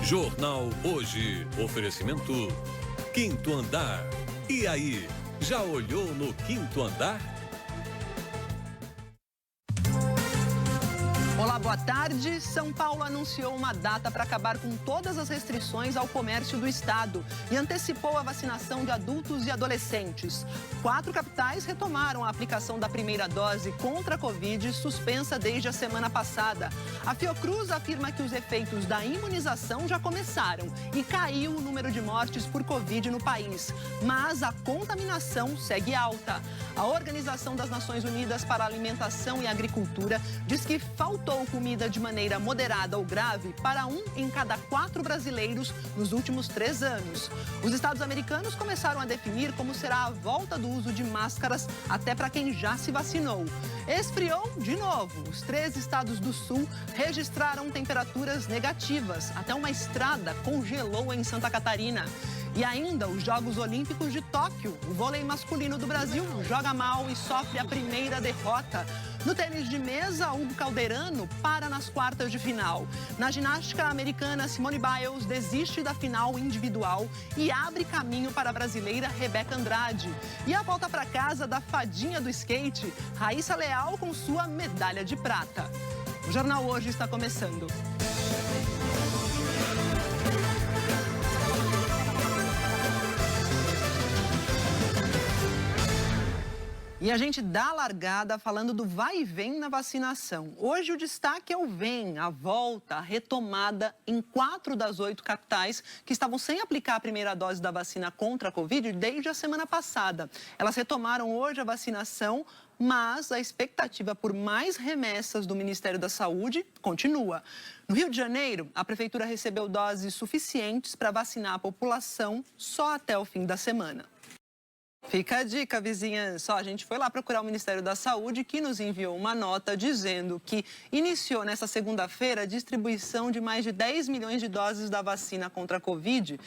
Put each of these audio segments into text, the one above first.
Jornal Hoje. Oferecimento Quinto Andar. E aí, já olhou no quinto andar? Olá, boa tarde. São Paulo anunciou uma data para acabar com todas as restrições ao comércio do estado e antecipou a vacinação de adultos e adolescentes. 4 capitais retomaram a aplicação da primeira dose contra a Covid, suspensa desde a semana passada. A Fiocruz afirma que os efeitos da imunização já começaram e caiu o número de mortes por Covid no país. Mas a contaminação segue alta. A Organização das Nações Unidas para a Alimentação e Agricultura diz que faltou comida de maneira moderada ou grave para 1 em cada 4 brasileiros nos últimos 3 anos. Os estados americanos começaram a definir como será a volta do uso de máscaras até para quem já se vacinou. Esfriou de novo. Os 3 estados do sul registraram temperaturas negativas. Até uma estrada congelou em Santa Catarina. E ainda os Jogos Olímpicos de Tóquio. O vôlei masculino do Brasil joga mal e sofre a primeira derrota. No tênis de mesa, Hugo Calderano para nas quartas de final. Na ginástica americana, Simone Biles desiste da final individual e abre caminho para a brasileira Rebeca Andrade. E a volta para casa da fadinha do skate, Raíssa Leal com sua medalha de prata. O Jornal Hoje está começando. E a gente dá a largada falando do vai e vem na vacinação. Hoje o destaque é o vem, a volta, a retomada em 4 das 8 capitais que estavam sem aplicar a primeira dose da vacina contra a Covid desde a semana passada. Elas retomaram hoje a vacinação, mas a expectativa por mais remessas do Ministério da Saúde continua. No Rio de Janeiro, a Prefeitura recebeu doses suficientes para vacinar a população só até o fim da semana. Fica a dica, vizinhança. A gente foi lá procurar o Ministério da Saúde, que nos enviou uma nota dizendo que iniciou nesta segunda-feira a distribuição de mais de 10 milhões de doses da vacina contra a Covid,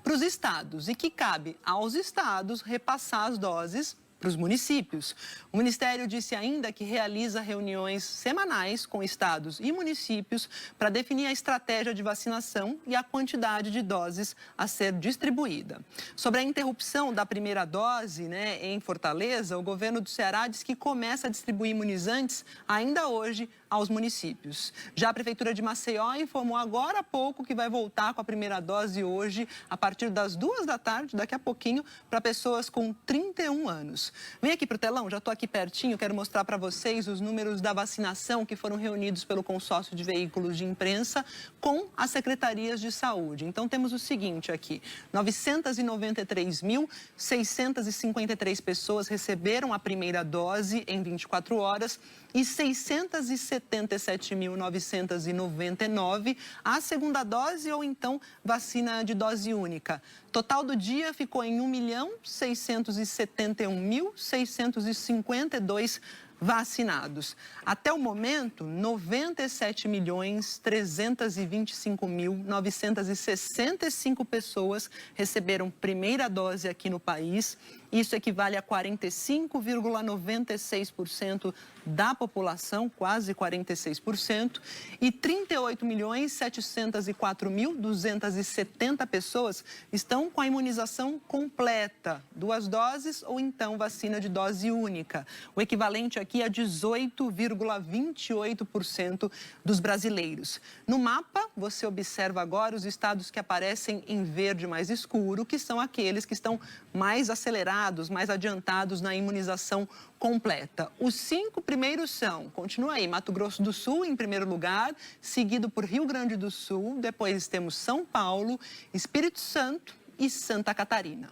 para os estados e que cabe aos estados repassar as doses para os municípios. O Ministério disse ainda que realiza reuniões semanais com estados e municípios para definir a estratégia de vacinação e a quantidade de doses a ser distribuída. Sobre a interrupção da primeira dose, em Fortaleza, o governo do Ceará diz que começa a distribuir imunizantes ainda hoje aos municípios. Já a Prefeitura de Maceió informou agora há pouco que vai voltar com a primeira dose hoje, a partir das 2 da tarde, daqui a pouquinho, para pessoas com 31 anos. Vem aqui para o telão, já estou aqui pertinho, quero mostrar para vocês os números da vacinação que foram reunidos pelo consórcio de veículos de imprensa com as secretarias de saúde. Então temos o seguinte aqui, 993.653 pessoas receberam a primeira dose em 24 horas e 677.999 a segunda dose ou então vacina de dose única. Total do dia ficou em 1.671.652 vacinados. Até o momento, 97.325.965 pessoas receberam primeira dose aqui no país. Isso equivale a 45,96% da população, quase 46%, e 38.704.270 pessoas estão com a imunização completa, 2 doses ou então vacina de dose única. O equivalente aqui é 18,28% dos brasileiros. No mapa, você observa agora os estados que aparecem em verde mais escuro, que são aqueles que estão mais acelerados, mais adiantados na imunização completa. Os 5 primeiros são, continua aí, Mato Grosso do Sul em primeiro lugar, seguido por Rio Grande do Sul, depois temos São Paulo, Espírito Santo e Santa Catarina.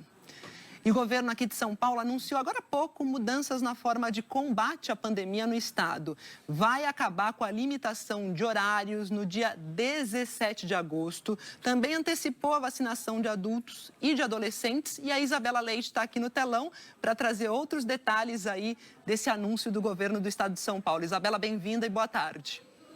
E o governo aqui de São Paulo anunciou agora há pouco mudanças na forma de combate à pandemia no estado. Vai acabar com a limitação de horários no dia 17 de agosto. Também antecipou a vacinação de adultos e de adolescentes. E a Isabela Leite está aqui no telão para trazer outros detalhes aí desse anúncio do governo do estado de São Paulo. Isabela, bem-vinda e boa tarde. O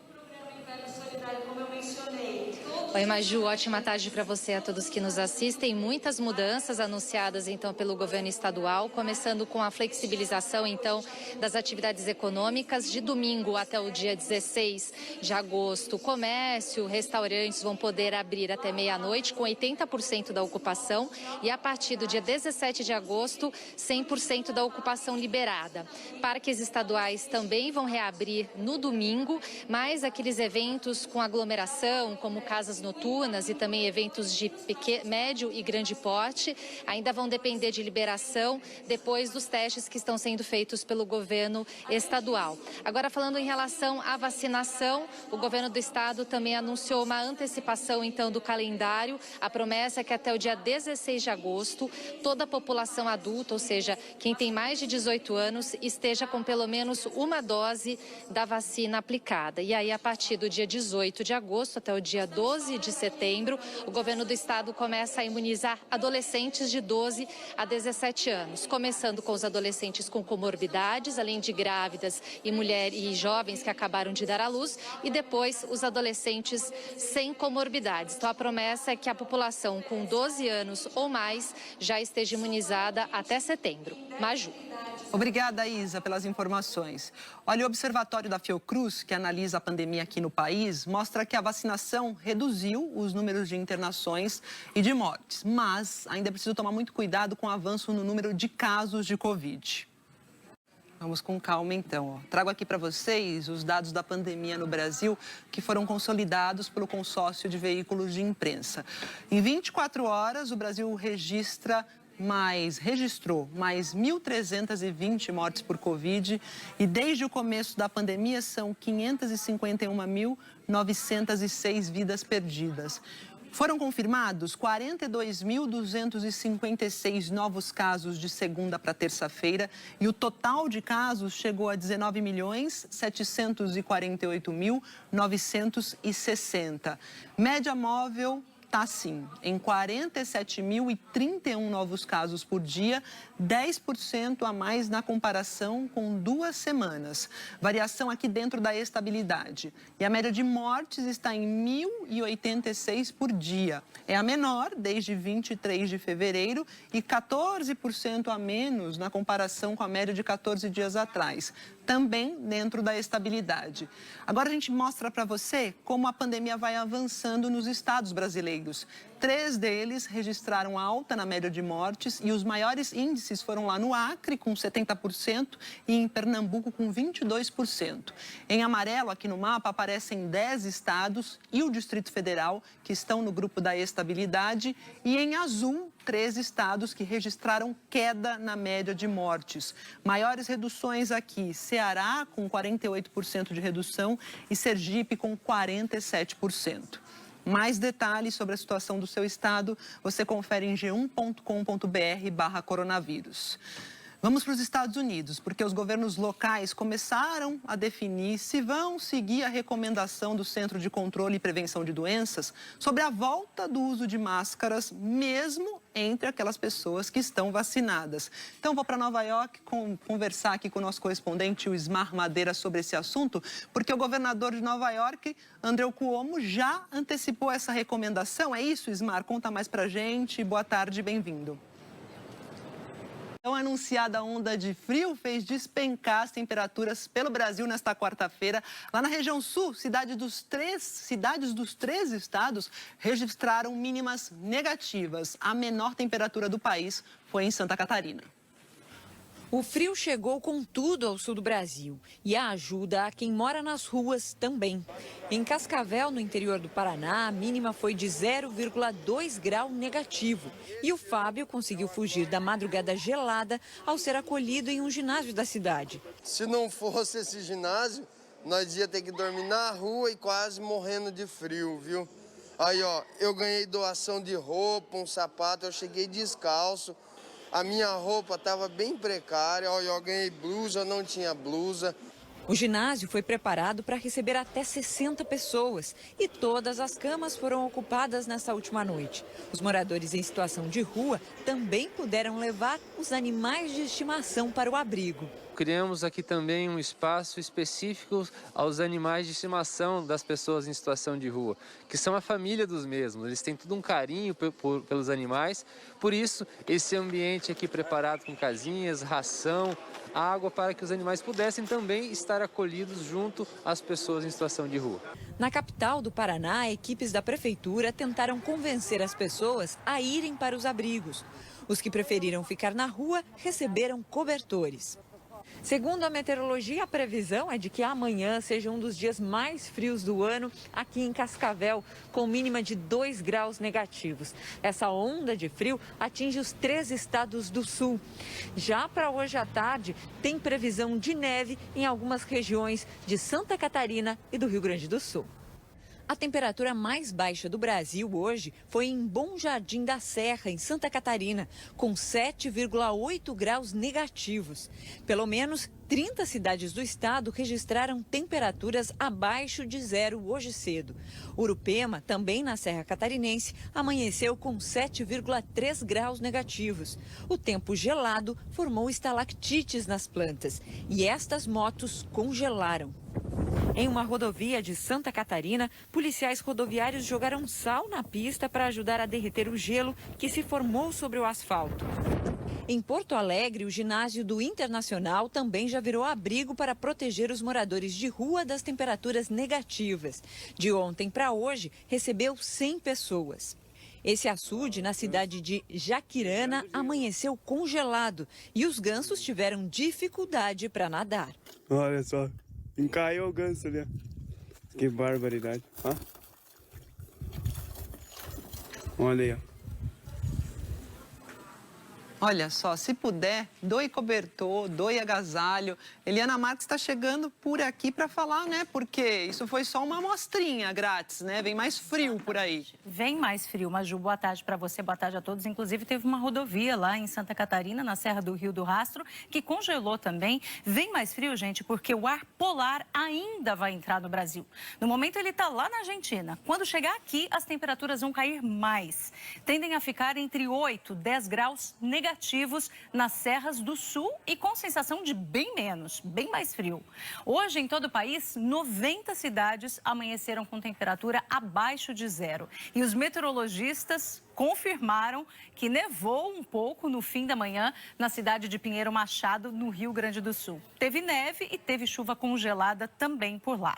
programa Solidário, como eu mencionei, Oi, Maju, ótima tarde para você e a todos que nos assistem. Muitas mudanças anunciadas, então, pelo governo estadual, começando com a flexibilização, então, das atividades econômicas. De domingo até o dia 16 de agosto, comércio, restaurantes vão poder abrir até meia-noite, com 80% da ocupação. E a partir do dia 17 de agosto, 100% da ocupação liberada. Parques estaduais também vão reabrir no domingo, mas aqueles eventos com aglomeração, como casas noturnas e também eventos de médio e grande porte, ainda vão depender de liberação depois dos testes que estão sendo feitos pelo governo estadual. Agora, falando em relação à vacinação, o governo do estado também anunciou uma antecipação, então, do calendário. A promessa é que até o dia 16 de agosto, toda a população adulta, ou seja, quem tem mais de 18 anos, esteja com pelo menos uma dose da vacina aplicada. E aí, a partir do dia 18 de agosto até o dia 12 de setembro, o governo do estado começa a imunizar adolescentes de 12 a 17 anos, começando com os adolescentes com comorbidades, além de grávidas e mulheres e jovens que acabaram de dar à luz, e depois os adolescentes sem comorbidades. Então, a promessa é que a população com 12 anos ou mais já esteja imunizada até setembro. Maju. Obrigada, Isa, pelas informações. Olha, o Observatório da Fiocruz, que analisa a pandemia aqui no país, mostra que a vacinação reduziu os números de internações e de mortes, mas ainda é preciso tomar muito cuidado com o avanço no número de casos de Covid. Vamos com calma, então. Trago aqui para vocês os dados da pandemia no Brasil, que foram consolidados pelo consórcio de veículos de imprensa. Em 24 horas, o Brasil registrou mais 1.320 mortes por Covid e desde o começo da pandemia são 551.906 vidas perdidas. Foram confirmados 42.256 novos casos de segunda para terça-feira e o total de casos chegou a 19.748.960. Média móvel está assim, em 47.031 novos casos por dia, 10% a mais na comparação com 2 semanas. Variação aqui dentro da estabilidade. E a média de mortes está em 1.086 por dia. É a menor desde 23 de fevereiro e 14% a menos na comparação com a média de 14 dias atrás. Também dentro da estabilidade. Agora a gente mostra para você como a pandemia vai avançando nos estados brasileiros. 3 deles registraram alta na média de mortes e os maiores índices foram lá no Acre, com 70%, e em Pernambuco, com 22%. Em amarelo, aqui no mapa, aparecem 10 estados e o Distrito Federal, que estão no grupo da estabilidade, e em azul, 3 estados que registraram queda na média de mortes. Maiores reduções aqui, Ceará, com 48% de redução, e Sergipe, com 47%. Mais detalhes sobre a situação do seu estado, você confere em g1.com.br/coronavírus. Vamos para os Estados Unidos, porque os governos locais começaram a definir se vão seguir a recomendação do Centro de Controle e Prevenção de Doenças sobre a volta do uso de máscaras, mesmo entre aquelas pessoas que estão vacinadas. Então, vou para Nova York conversar aqui com o nosso correspondente, o Ismar Madeira, sobre esse assunto, porque o governador de Nova York, Andrew Cuomo, já antecipou essa recomendação. É isso, Ismar? Conta mais para a gente. Boa tarde, bem-vindo. Então, a anunciada onda de frio fez despencar as temperaturas pelo Brasil nesta quarta-feira. Lá na região sul, cidades dos três estados registraram mínimas negativas. A menor temperatura do país foi em Santa Catarina. O frio chegou com tudo ao sul do Brasil e a ajuda a quem mora nas ruas também. Em Cascavel, no interior do Paraná, a mínima foi de 0,2 grau negativo. E o Fábio conseguiu fugir da madrugada gelada ao ser acolhido em um ginásio da cidade. Se não fosse esse ginásio, nós ia ter que dormir na rua e quase morrendo de frio, viu? Aí, ó, eu ganhei doação de roupa, um sapato, eu cheguei descalço. A minha roupa estava bem precária, eu ganhei blusa, não tinha blusa. O ginásio foi preparado para receber até 60 pessoas e todas as camas foram ocupadas nessa última noite. Os moradores em situação de rua também puderam levar os animais de estimação para o abrigo. criamos aqui também um espaço específico aos animais de estimação das pessoas em situação de rua, que são a família dos mesmos. Eles têm todo um carinho pelos animais, por isso esse ambiente aqui preparado com casinhas, ração, água, para que os animais pudessem também estar acolhidos junto às pessoas em situação de rua. Na capital do Paraná, equipes da prefeitura tentaram convencer as pessoas a irem para os abrigos. Os que preferiram ficar na rua receberam cobertores. Segundo a meteorologia, a previsão é de que amanhã seja um dos dias mais frios do ano aqui em Cascavel, com mínima de 2 graus negativos. Essa onda de frio atinge os 3 estados do sul. Já para hoje à tarde, tem previsão de neve em algumas regiões de Santa Catarina e do Rio Grande do Sul. A temperatura mais baixa do Brasil hoje foi em Bom Jardim da Serra, em Santa Catarina, com 7,8 graus negativos. Pelo menos 30 cidades do estado registraram temperaturas abaixo de zero hoje cedo. Urupema, também na Serra Catarinense, amanheceu com 7,3 graus negativos. O tempo gelado formou estalactites nas plantas e estas motos congelaram. Em uma rodovia de Santa Catarina, policiais rodoviários jogaram sal na pista para ajudar a derreter o gelo que se formou sobre o asfalto. Em Porto Alegre, o ginásio do Internacional também já virou abrigo para proteger os moradores de rua das temperaturas negativas. De ontem para hoje, recebeu 100 pessoas. Esse açude, na cidade de Jaquirana, amanheceu congelado e os gansos tiveram dificuldade para nadar. Olha só. Encaiu o ganso ali. Que barbaridade. Ó. Olha aí, ó. Olha só, se puder, doe cobertor, doe agasalho. Eliana Marques está chegando por aqui para falar, né? Porque isso foi só uma amostrinha grátis, né? Vem mais frio por aí. Vem mais frio, Maju. Boa tarde para você, boa tarde a todos. Inclusive, teve uma rodovia lá em Santa Catarina, na Serra do Rio do Rastro, que congelou também. Vem mais frio, gente, porque o ar polar ainda vai entrar no Brasil. No momento, ele está lá na Argentina. Quando chegar aqui, as temperaturas vão cair mais. Tendem a ficar entre 8 e 10 graus negativos nas serras do sul e com sensação de bem menos, bem mais frio. Hoje, em todo o país, 90 cidades amanheceram com temperatura abaixo de zero. E os meteorologistas confirmaram que nevou um pouco no fim da manhã na cidade de Pinheiro Machado, no Rio Grande do Sul. Teve neve e teve chuva congelada também por lá.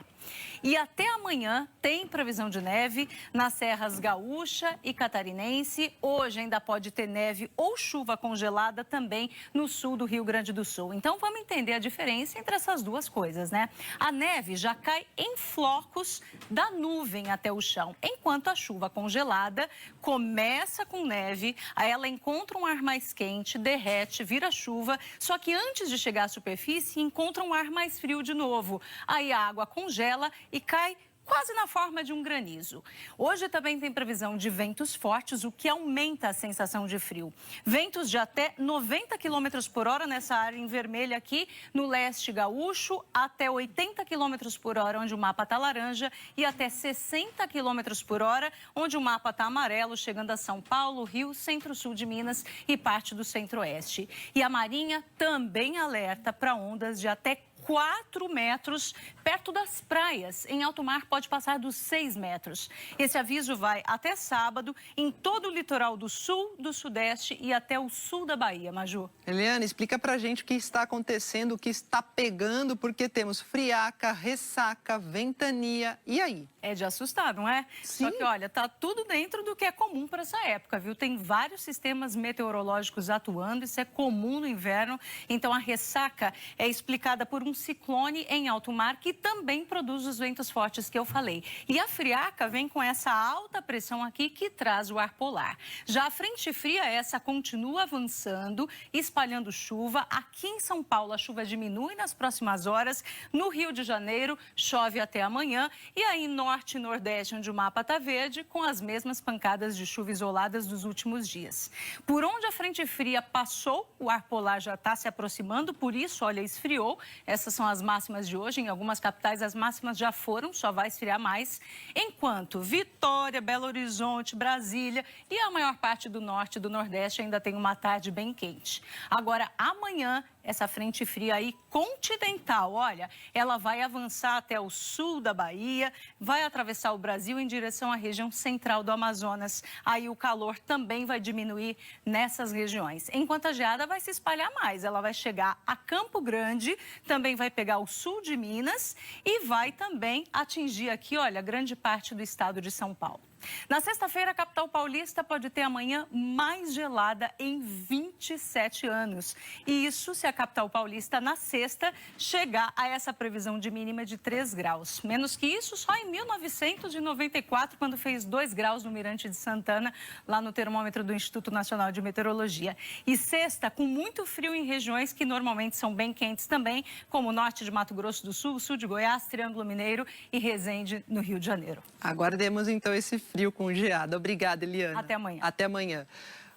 E até amanhã tem previsão de neve nas serras Gaúcha e Catarinense. Hoje ainda pode ter neve ou chuva congelada também no sul do Rio Grande do Sul. Então vamos entender a diferença entre essas duas coisas, né? A neve já cai em flocos da nuvem até o chão, enquanto a chuva congelada começa com neve, aí ela encontra um ar mais quente, derrete, vira chuva, só que antes de chegar à superfície encontra um ar mais frio de novo. Aí a água congela e cai quase na forma de um granizo. Hoje também tem previsão de ventos fortes, o que aumenta a sensação de frio. Ventos de até 90 km por hora nessa área em vermelho aqui, no leste gaúcho, até 80 km por hora, onde o mapa está laranja, e até 60 km por hora, onde o mapa está amarelo, chegando a São Paulo, Rio, centro-sul de Minas e parte do centro-oeste. E a Marinha também alerta para ondas de até 4 metros perto das praias. Em alto mar pode passar dos 6 metros. Esse aviso vai até sábado em todo o litoral do sul, do sudeste e até o sul da Bahia, Maju. Eliana, explica pra gente o que está acontecendo, o que está pegando, porque temos friaca, ressaca, ventania. E aí? É de assustar, não é? Sim. Só que, olha, tá tudo dentro do que é comum para essa época, viu? Tem vários sistemas meteorológicos atuando, isso é comum no inverno. Então, a ressaca é explicada por um ciclone em alto mar que também produz os ventos fortes que eu falei. E a friaca vem com essa alta pressão aqui que traz o ar polar. Já a frente fria, essa continua avançando, espalhando chuva. Aqui em São Paulo, a chuva diminui nas próximas horas. No Rio de Janeiro, chove até amanhã. E aí, norte e nordeste, onde o mapa está verde, com as mesmas pancadas de chuva isoladas dos últimos dias. Por onde a frente fria passou, o ar polar já está se aproximando, por isso, olha, esfriou. Essas são as máximas de hoje. Em algumas capitais, as máximas já foram, só vai esfriar mais. Enquanto Vitória, Belo Horizonte, Brasília e a maior parte do norte e do nordeste ainda tem uma tarde bem quente. Agora, amanhã essa frente fria aí continental, olha, ela vai avançar até o sul da Bahia, vai atravessar o Brasil em direção à região central do Amazonas. Aí o calor também vai diminuir nessas regiões. Enquanto a geada vai se espalhar mais, ela vai chegar a Campo Grande, também vai pegar o sul de Minas e vai também atingir aqui, olha, grande parte do estado de São Paulo. Na sexta-feira, a capital paulista pode ter a manhã mais gelada em 27 anos. E isso se a capital paulista, na sexta, chegar a essa previsão de mínima de 3 graus. Menos que isso, só em 1994, quando fez 2 graus no Mirante de Santana, lá no termômetro do Instituto Nacional de Meteorologia. E sexta, com muito frio em regiões que normalmente são bem quentes também, como o norte de Mato Grosso do Sul, sul de Goiás, Triângulo Mineiro e Resende, no Rio de Janeiro. Aguardemos, então, esse frio com geada. Obrigada, Eliana. Até amanhã. Até amanhã.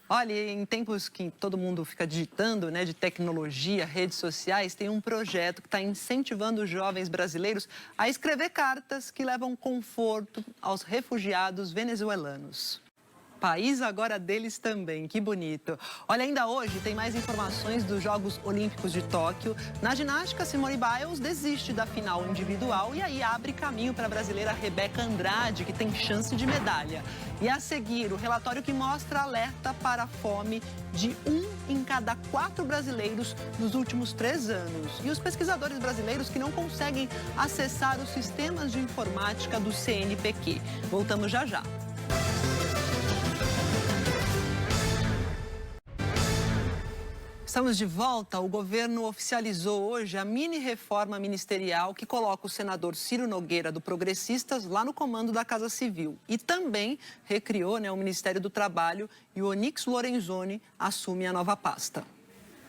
Olha, em tempos que todo mundo fica digitando, né, de tecnologia, redes sociais, tem um projeto que está incentivando os jovens brasileiros a escrever cartas que levam conforto aos refugiados venezuelanos. País agora deles também, que bonito. Olha, ainda hoje tem mais informações dos Jogos Olímpicos de Tóquio. Na ginástica, Simone Biles desiste da final individual e aí abre caminho para a brasileira Rebeca Andrade, que tem chance de medalha. E a seguir, o relatório que mostra alerta para a fome de 1 em cada 4 brasileiros nos últimos 3 anos. E os pesquisadores brasileiros que não conseguem acessar os sistemas de informática do CNPq. Voltamos já já. Estamos de volta. O governo oficializou hoje a mini-reforma ministerial que coloca o senador Ciro Nogueira, do Progressistas, lá no comando da Casa Civil. E também recriou, o Ministério do Trabalho e o Onyx Lorenzoni assume a nova pasta.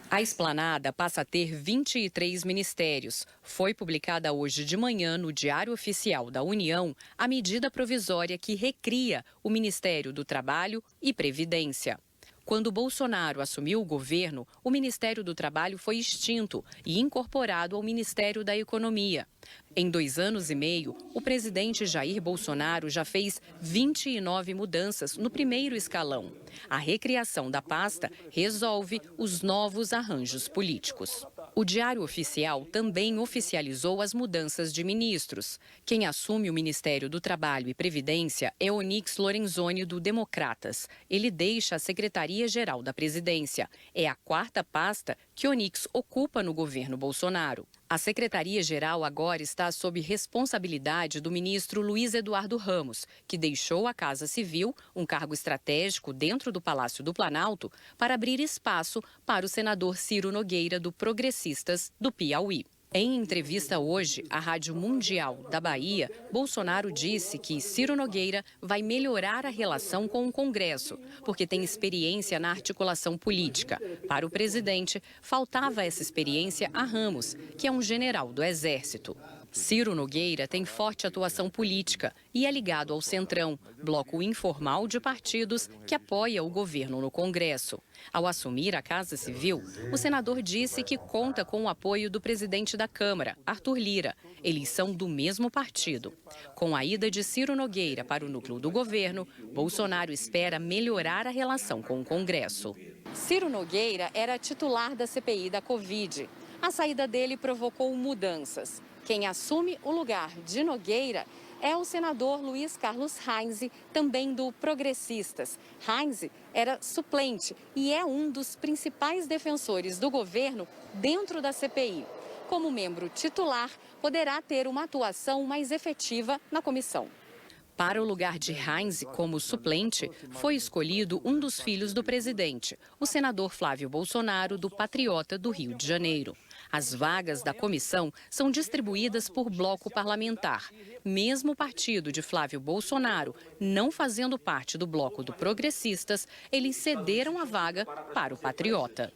A esplanada passa a ter 23 ministérios. Foi publicada hoje de manhã no Diário Oficial da União a medida provisória que recria o Ministério do Trabalho e Previdência. Quando Bolsonaro assumiu o governo, o Ministério do Trabalho foi extinto e incorporado ao Ministério da Economia. Em 2 anos e meio, o presidente Jair Bolsonaro já fez 29 mudanças no primeiro escalão. A recriação da pasta resolve os novos arranjos políticos. O Diário Oficial também oficializou as mudanças de ministros. Quem assume o Ministério do Trabalho e Previdência é Onyx Lorenzoni, do Democratas. Ele deixa a Secretaria-Geral da Presidência. É a 4ª pasta que Onyx ocupa no governo Bolsonaro. A Secretaria-Geral agora está sob responsabilidade do ministro Luiz Eduardo Ramos, que deixou a Casa Civil, um cargo estratégico dentro do Palácio do Planalto, para abrir espaço para o senador Ciro Nogueira, do Progressistas, do Piauí. Em entrevista hoje à Rádio Mundial da Bahia, Bolsonaro disse que Ciro Nogueira vai melhorar a relação com o Congresso, porque tem experiência na articulação política. Para o presidente, faltava essa experiência a Ramos, que é um general do Exército. Ciro Nogueira tem forte atuação política e é ligado ao Centrão, bloco informal de partidos que apoia o governo no Congresso. Ao assumir a Casa Civil, o senador disse que conta com o apoio do presidente da Câmara, Arthur Lira. Eles são do mesmo partido. Com a ida de Ciro Nogueira para o núcleo do governo, Bolsonaro espera melhorar a relação com o Congresso. Ciro Nogueira era titular da CPI da Covid. A saída dele provocou mudanças. Quem assume o lugar de Nogueira é o senador Luiz Carlos Reins, também do Progressistas. Reins era suplente e é um dos principais defensores do governo dentro da CPI. Como membro titular, poderá ter uma atuação mais efetiva na comissão. Para o lugar de Reins como suplente, foi escolhido um dos filhos do presidente, o senador Flávio Bolsonaro, do Patriota do Rio de Janeiro. As vagas da comissão são distribuídas por bloco parlamentar. Mesmo o partido de Flávio Bolsonaro não fazendo parte do bloco do Progressistas, eles cederam a vaga para o Patriota.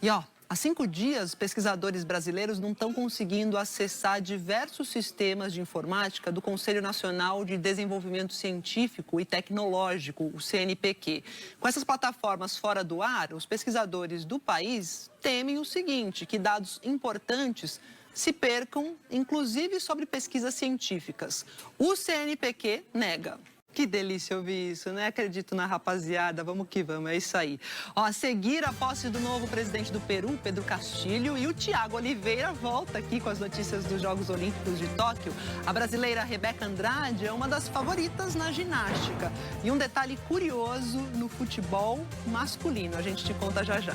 E há 5 dias, pesquisadores brasileiros não estão conseguindo acessar diversos sistemas de informática do Conselho Nacional de Desenvolvimento Científico e Tecnológico, o CNPq. Com essas plataformas fora do ar, os pesquisadores do país temem o seguinte, que dados importantes se percam, inclusive sobre pesquisas científicas. O CNPq nega. Que delícia ouvir isso, né? Acredito na rapaziada, vamos que vamos, é isso aí. Ó, a seguir a posse do novo presidente do Peru, Pedro Castilho, e o Thiago Oliveira volta aqui com as notícias dos Jogos Olímpicos de Tóquio. A brasileira Rebeca Andrade é uma das favoritas na ginástica. E um detalhe curioso no futebol masculino, a gente te conta já já.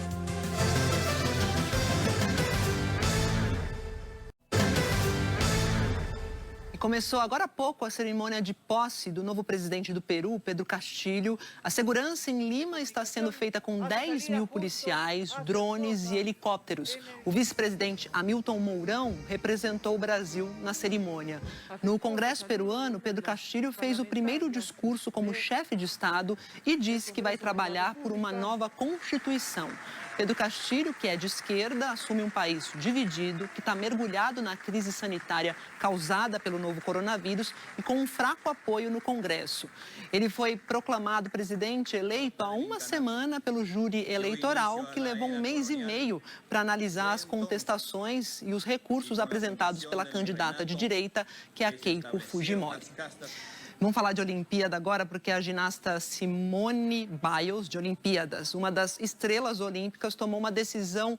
Começou agora há pouco a cerimônia de posse do novo presidente do Peru, Pedro Castilho. A segurança em Lima está sendo feita com 10 mil policiais, drones e helicópteros. O vice-presidente Hamilton Mourão representou o Brasil na cerimônia. No Congresso peruano, Pedro Castilho fez o primeiro discurso como chefe de Estado e disse que vai trabalhar por uma nova Constituição. Pedro Castilho, que é de esquerda, assume um país dividido, que está mergulhado na crise sanitária causada pelo novo coronavírus e com um fraco apoio no Congresso. Ele foi proclamado presidente eleito há uma semana pelo júri eleitoral, que levou um mês e meio para analisar as contestações e os recursos apresentados pela candidata de direita, que é a Keiko Fujimori. Vamos falar de Olimpíada agora, porque a ginasta Simone Biles, de Olimpíadas, uma das estrelas olímpicas, tomou uma decisão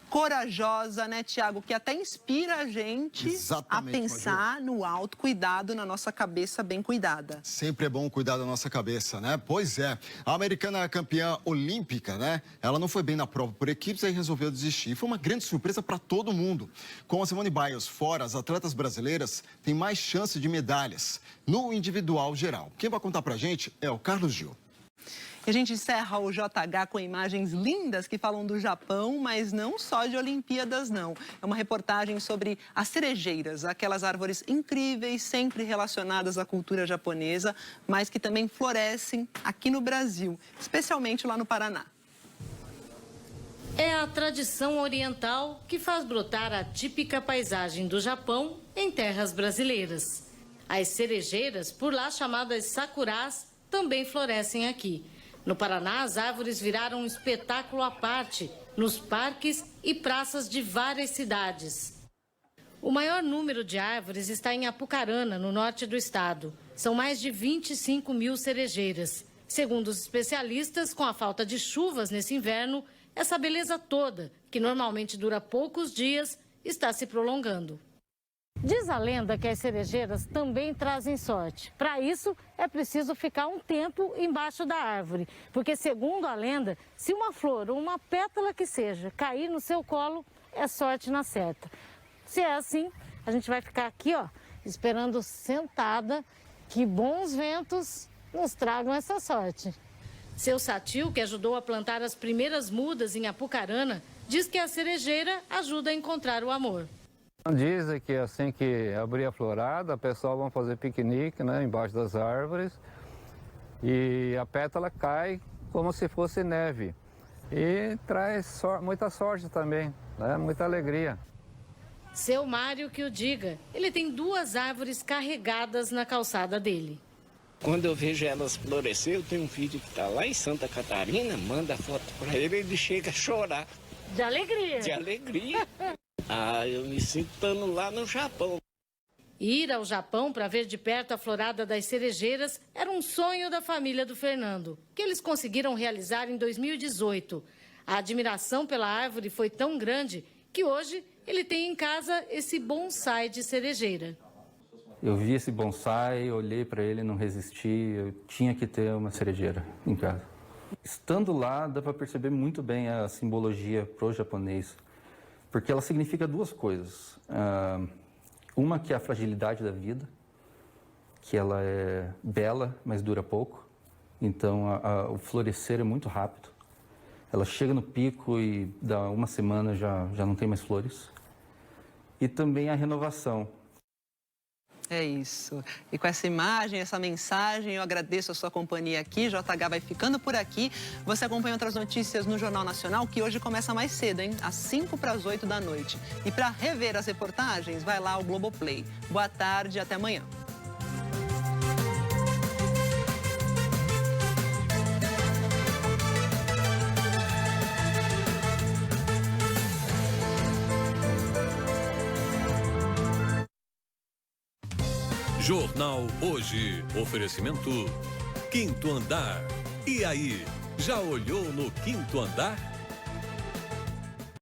corajosa, né, Thiago? Que até inspira a gente a pensar no autocuidado, na nossa cabeça bem cuidada. Sempre é bom cuidar da nossa cabeça, né? Pois é. A americana campeã olímpica, né? Ela não foi bem na prova por equipes e resolveu desistir. Foi uma grande surpresa para todo mundo. Com a Simone Biles fora, as atletas brasileiras têm mais chance de medalhas no individual geral. Quem vai contar pra gente é o Carlos Gil. E a gente encerra o JH com imagens lindas que falam do Japão, mas não só de Olimpíadas, não. É uma reportagem sobre as cerejeiras, aquelas árvores incríveis, sempre relacionadas à cultura japonesa, mas que também florescem aqui no Brasil, especialmente lá no Paraná. É a tradição oriental que faz brotar a típica paisagem do Japão em terras brasileiras. As cerejeiras, por lá chamadas sakuras, também florescem aqui. No Paraná, as árvores viraram um espetáculo à parte nos parques e praças de várias cidades. O maior número de árvores está em Apucarana, no norte do estado. São mais de 25 mil cerejeiras. Segundo os especialistas, com a falta de chuvas nesse inverno, essa beleza toda, que normalmente dura poucos dias, está se prolongando. Diz a lenda que as cerejeiras também trazem sorte. Para isso, é preciso ficar um tempo embaixo da árvore. Porque, segundo a lenda, se uma flor ou uma pétala que seja cair no seu colo, é sorte na certa. Se é assim, a gente vai ficar aqui, ó, esperando sentada que bons ventos nos tragam essa sorte. Seu Satil, que ajudou a plantar as primeiras mudas em Apucarana, diz que a cerejeira ajuda a encontrar o amor. Dizem que assim que abrir a florada, o pessoal vai fazer piquenique, né, embaixo das árvores e a pétala cai como se fosse neve e traz muita sorte também, né, muita alegria. Seu Mário que o diga, ele tem 2 árvores carregadas na calçada dele. Quando eu vejo elas florescer, eu tenho um filho que está lá em Santa Catarina, manda foto para ele, ele chega a chorar. De alegria. De alegria. Ah, eu me sinto estando lá no Japão. Ir ao Japão para ver de perto a florada das cerejeiras era um sonho da família do Fernando, que eles conseguiram realizar em 2018. A admiração pela árvore foi tão grande que hoje ele tem em casa esse bonsai de cerejeira. Eu vi esse bonsai, olhei para ele, não resisti, eu tinha que ter uma cerejeira em casa. Estando lá, dá para perceber muito bem a simbologia pro japonês. Porque ela significa 2 coisas. Uma que é a fragilidade da vida, que ela é bela, mas dura pouco. Então, o florescer é muito rápido. Ela chega no pico e dá uma semana já não tem mais flores. E também a renovação. É isso. E com essa imagem, essa mensagem, eu agradeço a sua companhia aqui. JH vai ficando por aqui. Você acompanha outras notícias no Jornal Nacional, que hoje começa mais cedo, hein? Às 7:55 da noite. E para rever as reportagens, vai lá ao Globoplay. Boa tarde e até amanhã. Jornal Hoje. Oferecimento Quinto Andar. E aí, já olhou no Quinto Andar?